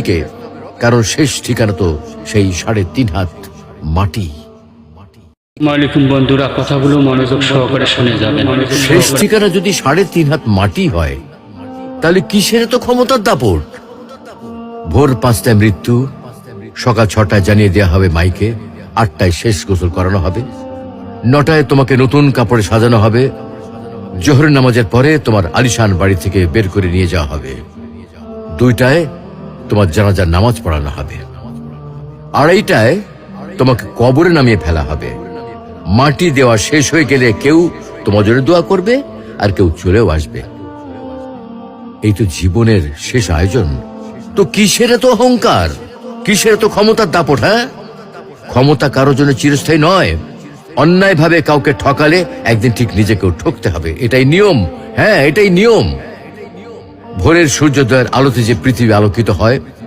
রবকে, কারণ শেষ ঠিকানা তো সেই 3.5 হাত মাটি। মালিকুম বন্ধুরা, কথাগুলো মনোযোগ সহকারে শুনে যাবেন। শেষ ঠিকানা যদি 3.5 হাত মাটি হয়, তাহলে কিসের তো ক্ষমতার দাপট? ভোর 5টায় মৃত্যু, সকাল 6টায় জানিয়ে দেওয়া হবে মাইকে, 8টায় শেষ গোসল করানো হবে, 9টায় তোমাকে নতুন কাপড়ে সাজানো হবে, জোহরের নামাজের পরে তোমার আলিশান বাড়ি থেকে বের করে নিয়ে যাওয়া হবে, 2টায় তোমার জানাজার নামাজ পড়ানো হবে, 2:30টায় তোমাকে কবরে নামিয়ে ফেলা হবে। মাটি দেওয়া শেষ হয়ে গেলে কেউ তোমার জন্য দোয়া করবে, আর কেউ চলেও আসবে। এই তো জীবনের শেষ আয়োজন। তো কিসের তো অহংকার, কিসের তো ক্ষমতার দাপট? হ্যাঁ, ক্ষমতা কারোর জন্য চিরস্থায়ী নয়। অন্যায়ভাবে কাউকে ঠকালে একদিন ঠিক নিজেকেও ঠকতে হবে, এটাই নিয়ম। হ্যাঁ, এটাই নিয়ম। ভোরের সূর্যোদয়ের আলোতে যে পৃথিবী আলোকিত হয়,